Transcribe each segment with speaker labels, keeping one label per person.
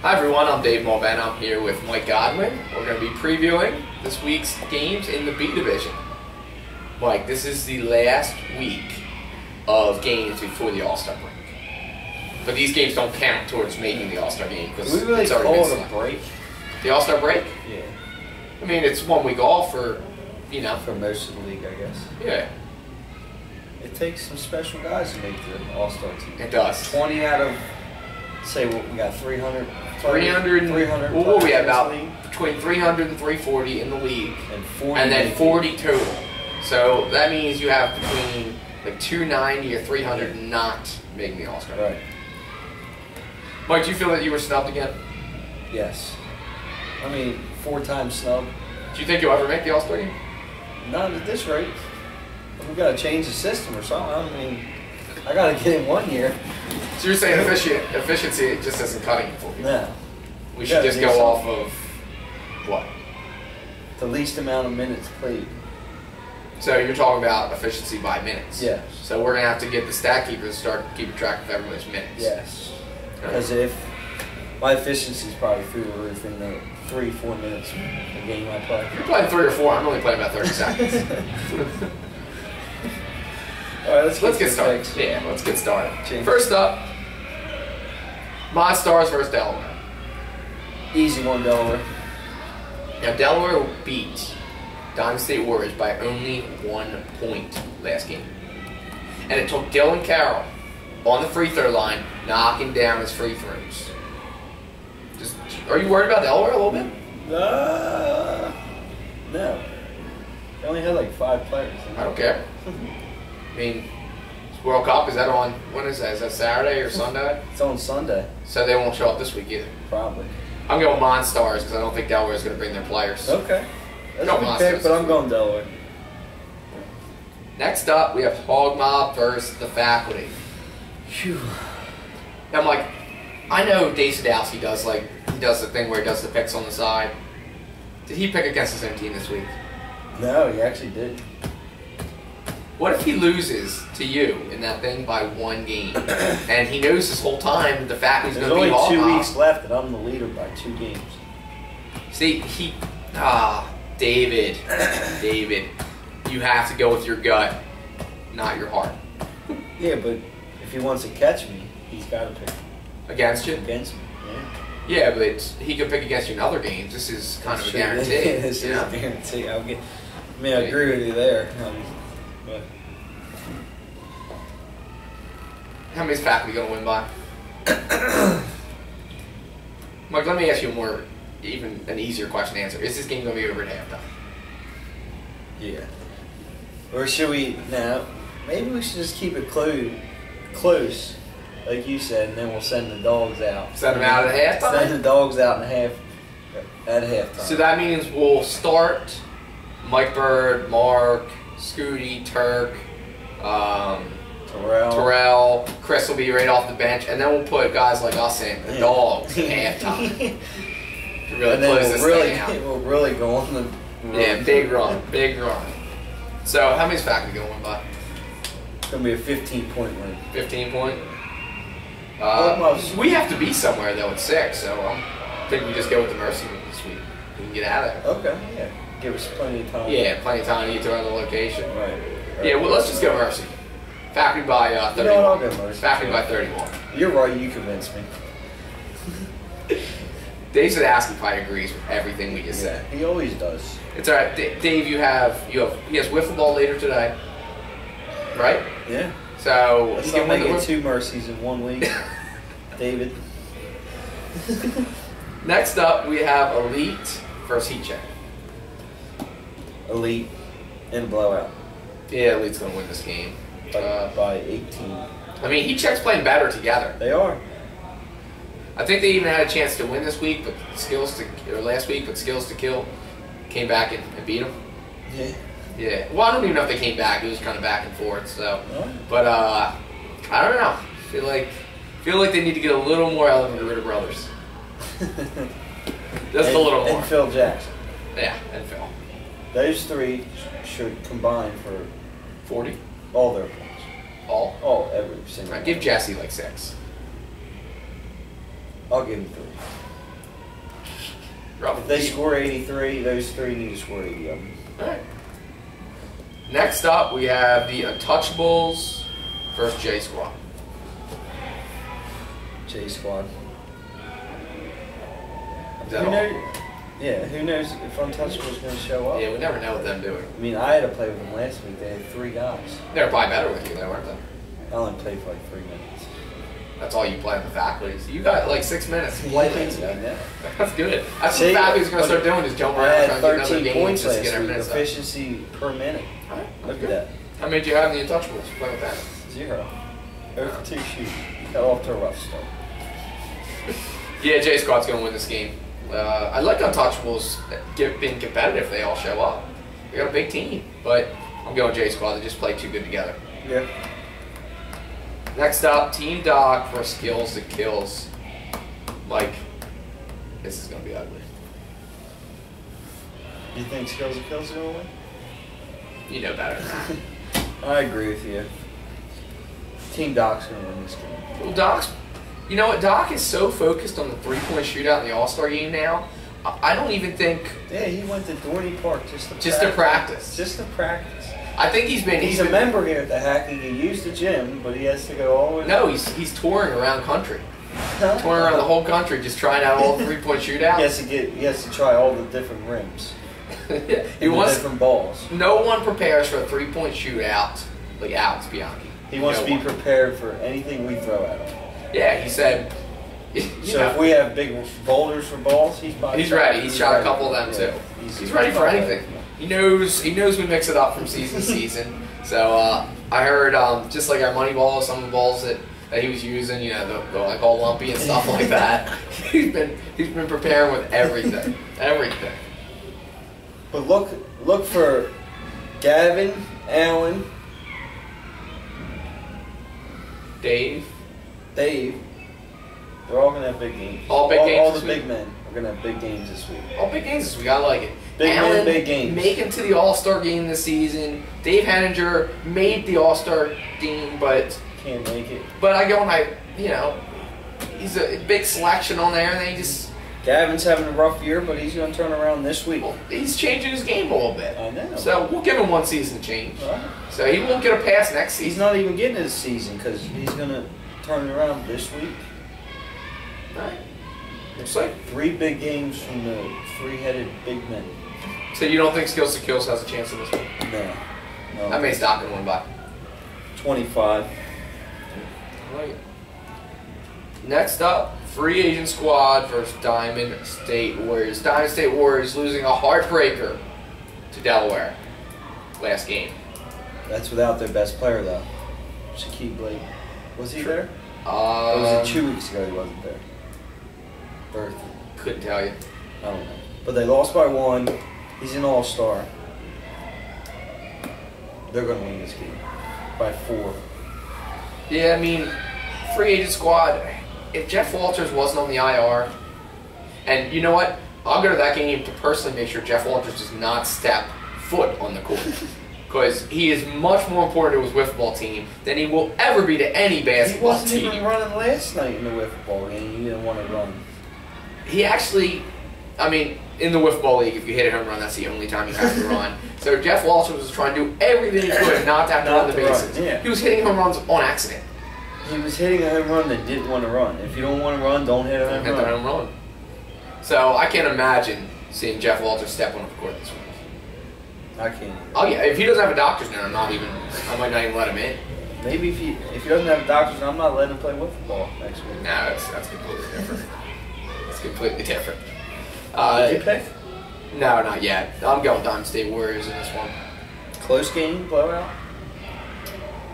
Speaker 1: Hi everyone, I'm Dave Mulvan. I'm here with Mike Godwin. We're going to be previewing this week's games in the B Division. Mike, this is the last week of games before the All-Star break. But these games don't count towards making the All-Star game because
Speaker 2: we really
Speaker 1: it's already
Speaker 2: call
Speaker 1: been
Speaker 2: it a
Speaker 1: selected.
Speaker 2: break?
Speaker 1: The All-Star break?
Speaker 2: Yeah.
Speaker 1: I mean, it's 1 week off for, you know.
Speaker 2: For most of the league, I guess.
Speaker 1: Yeah.
Speaker 2: It takes some special guys to make the All-Star team.
Speaker 1: It does.
Speaker 2: 20 out of, say, what we got, 300?
Speaker 1: 300. Well, we have about
Speaker 2: league?
Speaker 1: between 300 and 340 in the league.
Speaker 2: And 40.
Speaker 1: And then 40 total. So that means you have between like 290 or 300 not making the All-Star.
Speaker 2: Right.
Speaker 1: Mike, do you feel that you were snubbed again?
Speaker 2: Yes. I mean, 4-time snub.
Speaker 1: Do you think you'll ever make the All-Star game?
Speaker 2: Not at this rate. We got to change the system or something. I mean, I got to get in 1 year.
Speaker 1: So you're saying efficiency just isn't cutting it for you?
Speaker 2: No.
Speaker 1: We should just go off of what?
Speaker 2: The least amount of minutes played.
Speaker 1: So you're talking about efficiency by minutes?
Speaker 2: Yes.
Speaker 1: So we're going to have to get the stat keepers to start keeping track of everybody's minutes?
Speaker 2: Yes. Because if my efficiency is probably through the roof in the 3-4 minutes a game I play.
Speaker 1: You're playing 3 or 4. I'm only playing about 30 seconds.
Speaker 2: All right, let's get
Speaker 1: started.
Speaker 2: Fixed.
Speaker 1: Yeah, let's get started.
Speaker 2: Change.
Speaker 1: First up, Monstars versus Delaware.
Speaker 2: Easy one, Delaware.
Speaker 1: Now, Delaware beat Diamond State Warriors by only 1 point last game. And it took Dylan Carroll on the free throw line knocking down his free throws. Are you worried about Delaware a little bit?
Speaker 2: No. They only had like 5 players.
Speaker 1: I don't care. I mean, World Cup, is that on, when is that? Is that Saturday or Sunday?
Speaker 2: It's on Sunday.
Speaker 1: So they won't show up this week either.
Speaker 2: Probably.
Speaker 1: I'm going Monstars because I don't think Delaware is going to bring their players.
Speaker 2: Okay. That's
Speaker 1: Go
Speaker 2: a good
Speaker 1: Monsters.
Speaker 2: pick, but I'm going Delaware.
Speaker 1: Next up, we have Hog Mob versus the Faculty.
Speaker 2: Phew.
Speaker 1: Now, I'm like, I know Dave Sadowski does the thing where he does the picks on the side. Did he pick against his own team this week?
Speaker 2: No, he actually did.
Speaker 1: What if he loses to you in that thing by 1 game, and he knows this whole time that the Faculty's
Speaker 2: There's
Speaker 1: going to be
Speaker 2: only
Speaker 1: Hog
Speaker 2: 2
Speaker 1: Mob?
Speaker 2: weeks left, and I'm the leader by 2 games.
Speaker 1: See, David, you have to go with your gut, not your heart.
Speaker 2: Yeah, but if he wants to catch me, he's got to pick
Speaker 1: Against you?
Speaker 2: against me. Yeah.
Speaker 1: Yeah, but he could pick against you in other games. This is kind of a guarantee.
Speaker 2: This
Speaker 1: you
Speaker 2: is
Speaker 1: know?
Speaker 2: a guarantee. I agree with you there. But
Speaker 1: How many is Faculty going to win by? Mike, let me ask you an easier question to answer. Is this game going to be over at halftime?
Speaker 2: yeah. Or should we now? Maybe we should just keep it close, like you said, and then we'll send the dogs out.
Speaker 1: Send them out at halftime?
Speaker 2: Send the dogs out at halftime.
Speaker 1: So that means we'll start Mike Bird, Mark, Scooty, Turk, Terrell. Chris will be right off the bench, and then we'll put guys like us in, the dogs, at halftime. To really
Speaker 2: and then
Speaker 1: close this thing out.
Speaker 2: we'll really go on the run.
Speaker 1: Yeah, big run. So how many is Faculty going to win by?
Speaker 2: It's going to be a 15-point win.
Speaker 1: 15 point?
Speaker 2: Almost.
Speaker 1: We have to be somewhere, though, at 6, so I think we just go with the Mercy move this week. We can get out of there.
Speaker 2: Okay, yeah. Give us plenty of time.
Speaker 1: Yeah, plenty of time to get to another location.
Speaker 2: Right.
Speaker 1: Yeah, well, let's just go Mercy. Faculty by 31.
Speaker 2: You know what, I'll go Mercy.
Speaker 1: Faculty by 31.
Speaker 2: You're right, you convinced me.
Speaker 1: Dave Sadowski probably agrees with everything we just said.
Speaker 2: He always does.
Speaker 1: It's all right, Dave. He has wiffle ball later today, right?
Speaker 2: Yeah.
Speaker 1: So
Speaker 2: Let's
Speaker 1: he
Speaker 2: not
Speaker 1: can
Speaker 2: make
Speaker 1: win
Speaker 2: it
Speaker 1: the
Speaker 2: 2 Mercies in 1 week, David.
Speaker 1: Next up, we have Elite versus Heat Check.
Speaker 2: Elite in a blowout
Speaker 1: Yeah, Elite's gonna win this game
Speaker 2: by 18.
Speaker 1: I mean, Heat Check's playing better together.
Speaker 2: They are.
Speaker 1: I think they even had a chance to win this week, but last week, but Skills to Kill came back and beat them.
Speaker 2: Yeah.
Speaker 1: Yeah. Well, I don't even know if they came back. It was kind of back and forth. So,
Speaker 2: Oh.
Speaker 1: but I don't know. Feel like they need to get a little more out of the Ritter brothers. Just a little more.
Speaker 2: And Phil Jackson.
Speaker 1: Yeah, and Phil.
Speaker 2: Those 3 should combine for
Speaker 1: 40.
Speaker 2: all their points.
Speaker 1: All.
Speaker 2: Every single
Speaker 1: Right,
Speaker 2: one.
Speaker 1: give Jesse like 6.
Speaker 2: I'll give him 3.
Speaker 1: Probably.
Speaker 2: If they score 83, those three need to score 80 of them.
Speaker 1: All right. Next up, we have the Untouchables versus J Squad.
Speaker 2: J Squad.
Speaker 1: Is that all?
Speaker 2: Who knows if Untouchable's going to show up?
Speaker 1: Yeah, we never know what them doing.
Speaker 2: I mean, I had to play with them last week. They had 3 guys.
Speaker 1: They're probably better with you, though, aren't they?
Speaker 2: I only played for like 3 minutes.
Speaker 1: That's all you play in the faculties. You got like 6 minutes to play things.
Speaker 2: I know.
Speaker 1: That's good. That's what the faculty's going to start doing, is jump
Speaker 2: I
Speaker 1: around
Speaker 2: had
Speaker 1: trying to get another
Speaker 2: 13
Speaker 1: game
Speaker 2: points
Speaker 1: just to
Speaker 2: last
Speaker 1: get our
Speaker 2: week.
Speaker 1: minutes up.
Speaker 2: Efficiency per minute.
Speaker 1: All right,
Speaker 2: Look at that.
Speaker 1: How many do you have in the Untouchables? Play with that.
Speaker 2: 0. 0 for 2 shoot. Got off to a rough start.
Speaker 1: Yeah, J Squad's going to win this game. I like Untouchables being competitive. They all show up. We got a big team, but I'm going J Squad. They just play too good together.
Speaker 2: Yeah.
Speaker 1: Next up, Team Doc versus Skills That Kills. Mike, this is going to be ugly.
Speaker 2: You think Skills That Kills are going to win?
Speaker 1: You know better than that.
Speaker 2: I agree with you. Team Doc's going to win this game.
Speaker 1: Well, Doc's, you know what? Doc is so focused on the three-point shootout in the All-Star game now. I don't even think.
Speaker 2: Yeah, he went to Dorney Park just to
Speaker 1: practice.
Speaker 2: Just to practice.
Speaker 1: I think he's
Speaker 2: a member here at the Hackney. He used the gym, but he has to go all the way.
Speaker 1: No, he's touring around country. Touring around the whole country, just trying out all the three-point shootouts.
Speaker 2: He has to try all the different rims.
Speaker 1: He wants
Speaker 2: different balls.
Speaker 1: No one prepares for a three-point shootout like Alex Bianchi.
Speaker 2: He wants to be prepared for anything we throw at him.
Speaker 1: Yeah, he said.
Speaker 2: If we have big boulders for balls, he's
Speaker 1: ready. He's shot a couple of them too. He's ready for anything. He knows we mix it up from season to season. So I heard just like our money ball, some of the balls that he was using, you know, the like all lumpy and stuff like that. He's been preparing with everything.
Speaker 2: But look for Gavin, Allen,
Speaker 1: Dave.
Speaker 2: They're all gonna have big games.
Speaker 1: All big games.
Speaker 2: All the big men are gonna have big games this week.
Speaker 1: All big games this week. I like it.
Speaker 2: Big
Speaker 1: Allen
Speaker 2: men, big games.
Speaker 1: Making to the All-Star game this season. Dave Henninger made the All-Star team, but
Speaker 2: can't make it.
Speaker 1: But he's a big selection on there, and then he just.
Speaker 2: Gavin's having a rough year, but he's going to turn around this week.
Speaker 1: Well, he's changing his game a little bit.
Speaker 2: I know.
Speaker 1: So we'll give him one season to change.
Speaker 2: Right.
Speaker 1: So he won't get a pass next season.
Speaker 2: He's not even getting his season because he's going to turn it around this week.
Speaker 1: Right. Looks like
Speaker 2: 3 big games from the 3-headed big men.
Speaker 1: So you don't think Skills to Kills has a chance in this one?
Speaker 2: No.
Speaker 1: How many Stockton win by?
Speaker 2: 25.
Speaker 1: Right. Next up, Free Agent Squad versus Diamond State Warriors. Diamond State Warriors losing a heartbreaker to Delaware last game.
Speaker 2: That's without their best player, though. Shaquille Blake. Was he there? Or was it 2 weeks ago he wasn't there? Or
Speaker 1: couldn't tell you.
Speaker 2: I don't know. But they lost by 1. He's an all-star. They're going to win this game by 4.
Speaker 1: Yeah, I mean, Free Agent Squad, if Jeff Walters wasn't on the IR, and you know what? I'll go to that game to personally make sure Jeff Walters does not step foot on the court. Because he is much more important to his wiffle ball team than he will ever be to any basketball team.
Speaker 2: He wasn't even running last night in the wiffle ball game. He didn't want to run.
Speaker 1: He actually, I mean, in the wiffle ball league, if you hit a home run, that's the only time you have to run. So Jeff Walters was trying to do everything he could not to have to run the bases.
Speaker 2: Yeah.
Speaker 1: He was hitting home runs on accident.
Speaker 2: He was hitting a home run that didn't want to run. If you don't want to run, don't hit a home run.
Speaker 1: Hit the home run. So I can't imagine seeing Jeff Walters step on the court this week.
Speaker 2: I can't.
Speaker 1: Oh yeah, if he doesn't have a doctor's note, I might not even let him in.
Speaker 2: Maybe if he doesn't have a doctor's note, I'm not letting him play wiffle ball next week.
Speaker 1: No, that's completely different. It's completely different.
Speaker 2: Did you pick?
Speaker 1: No, not yet. I'm going Diamond State Warriors in this one.
Speaker 2: Close game, blowout?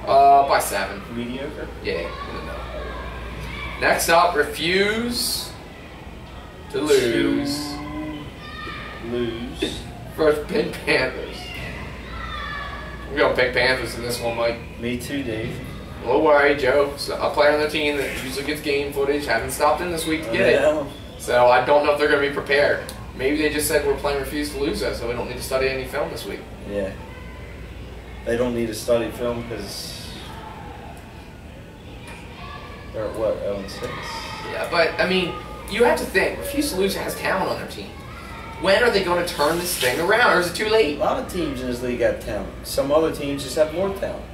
Speaker 1: By 7.
Speaker 2: Mediocre?
Speaker 1: Yeah, no. Next up, refuse to lose. First, Pink Panthers. We're going Pink Panthers in this one, Mike.
Speaker 2: Me too, Dave.
Speaker 1: Don't worry, Joe. So a player on the team that usually gets game footage haven't stopped in this week to get it. So I don't know if they're going to be prepared. Maybe they just said we're playing refuse to lose us, so we don't need to study any film this week.
Speaker 2: Yeah. They don't need to study film because they're at what, 0-6?
Speaker 1: Yeah, but I mean, you have to think, refuse to lose has talent on their team. When are they going to turn this thing around, or is it too
Speaker 2: A
Speaker 1: late?
Speaker 2: lot of teams in this league have talent. Some other teams just have more talent.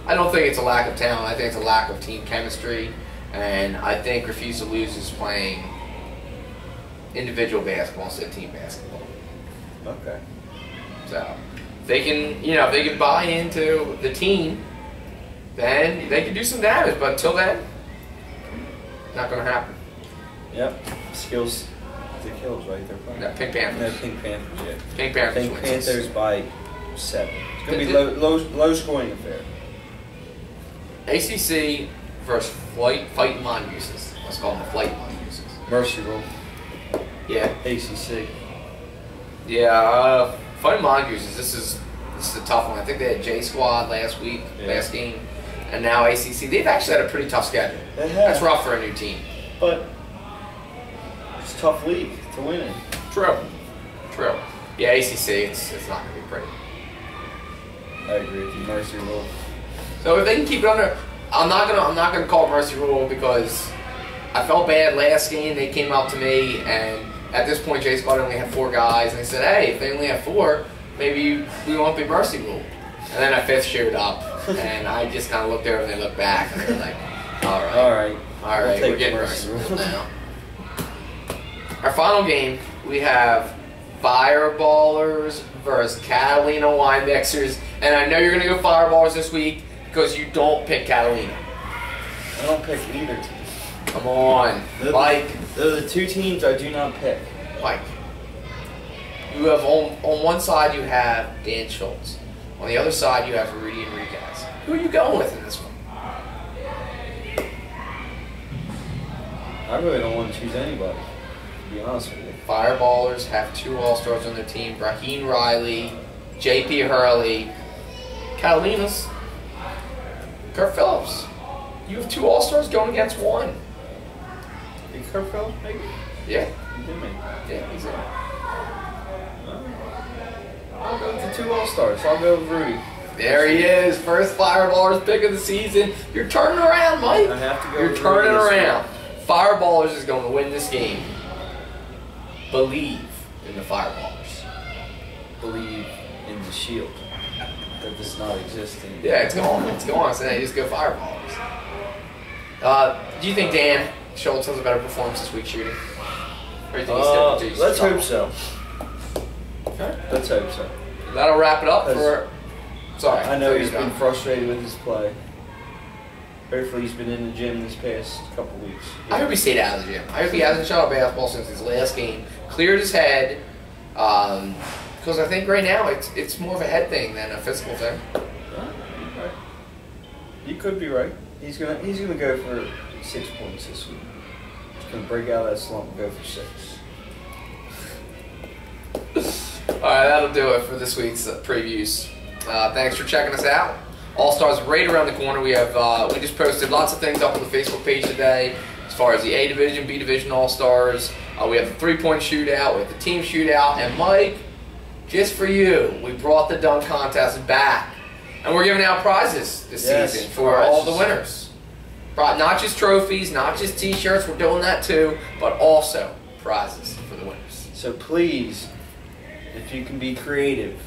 Speaker 1: I don't think it's a lack of talent. I think it's a lack of team chemistry, and I think Refuse to Lose is playing individual basketball instead of team basketball.
Speaker 2: Okay.
Speaker 1: So if they can, if they can buy into the team, then they can do some damage. But until then, not going to happen.
Speaker 2: Yep. Skills. The kills, right? They're playing.
Speaker 1: No, Pink Panthers.
Speaker 2: No, Pink Panthers. Yeah.
Speaker 1: Pink Panthers.
Speaker 2: Pink Panthers by 7. It's going to be low scoring affair.
Speaker 1: ACC versus Fighting Mongooses. Let's call them the Flight Mongooses.
Speaker 2: Mercy Rule.
Speaker 1: Yeah.
Speaker 2: ACC.
Speaker 1: Yeah. Fighting Mongooses. This is a tough one. I think they had J Squad last week, last game, and now ACC. They've actually had a pretty tough schedule.
Speaker 2: They have.
Speaker 1: That's rough for a new team.
Speaker 2: But it's a tough league to win in.
Speaker 1: True. Yeah, ACC. It's not going to be pretty.
Speaker 2: I agree with you. Mercy Rule.
Speaker 1: So if they can keep it under, I'm not gonna call it Mercy Rule because I felt bad last game. They came up to me, and at this point, J Squad only had 4 guys, and they said, "Hey, if they only have 4, maybe we won't be Mercy Rule." And then a 5th showed up, and I just kind of looked over and they looked back, and they're like, "All right, we're getting Mercy Rule now." Our final game, we have Fireballers versus Catalina Wine Mixers, and I know you're gonna go Fireballers this week because you don't pick Catalina.
Speaker 2: I don't pick either team.
Speaker 1: Come on, Mike.
Speaker 2: They're the 2 teams I do not pick.
Speaker 1: Mike. You have on one side you have Dan Schultz. On the other side you have Rudy Enriquez. Who are you going with in this one?
Speaker 2: I really don't want to choose anybody, to be honest with you.
Speaker 1: Fireballers have 2 All-Stars on their team. Raheem Riley, J.P. Hurley. Catalina's Kurt Phillips. You have 2 All-Stars going against 1.
Speaker 2: Big Kurt Phillips, maybe?
Speaker 1: Yeah.
Speaker 2: You did me.
Speaker 1: Yeah, he's in.
Speaker 2: I'll go with the 2 All-Stars. I'll go with Rudy.
Speaker 1: There he is. First Fireballers pick of the season. You're turning around, Mike.
Speaker 2: I have to go
Speaker 1: You're
Speaker 2: with
Speaker 1: turning
Speaker 2: Rudy
Speaker 1: around. Fireballers is going to win this game. Believe in the Fireballers.
Speaker 2: Believe in the Shield that does not exist anymore.
Speaker 1: Yeah, it's going. So now you just go Fireballers. Do you think Dan Schultz has a better performance this week shooting? Or do you think he's still
Speaker 2: let's hope so.
Speaker 1: Okay.
Speaker 2: Let's hope so.
Speaker 1: That'll wrap it up for... Sorry.
Speaker 2: I know he's been frustrated with his play. Hopefully he's been in the gym this past couple weeks.
Speaker 1: I hope he stayed out of the gym. I hope he hasn't shot a basketball since his last game. Cleared his head. Because I think right now it's more of a head thing than a physical thing.
Speaker 2: Right. You could be right. He's gonna go for 6 points this week. He's gonna break out of that slump and go for 6.
Speaker 1: Alright, that'll do it for this week's previews. Thanks for checking us out. All-Stars right around the corner. We have we just posted lots of things up on the Facebook page today as far as the A Division, B Division All-Stars. We have the 3-point shootout, we have the team shootout, and Mike, just for you, we brought the dunk contest back. And we're giving out prizes this season for all the winners. Not just trophies, not just t-shirts, we're doing that too, but also prizes for the winners.
Speaker 2: So please, if you can be creative,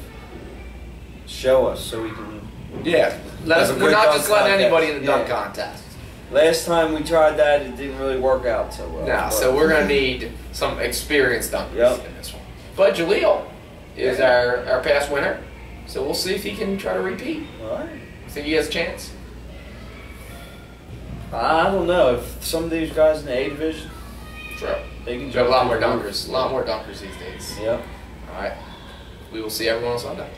Speaker 2: show us so we can...
Speaker 1: Yeah, we're not just letting anybody in the dunk contest.
Speaker 2: Last time we tried that, it didn't really work out so well.
Speaker 1: No, so we're going to need some experienced dunkers in this one. But Jaleel is our past winner, so we'll see if he can try to repeat.
Speaker 2: All right.
Speaker 1: You think he has a chance?
Speaker 2: I don't know. If some of these guys in the A Division,
Speaker 1: True.
Speaker 2: they can
Speaker 1: do a lot more dunkers. A lot more dunkers these days.
Speaker 2: Yep.
Speaker 1: All right. We will see everyone on Sunday.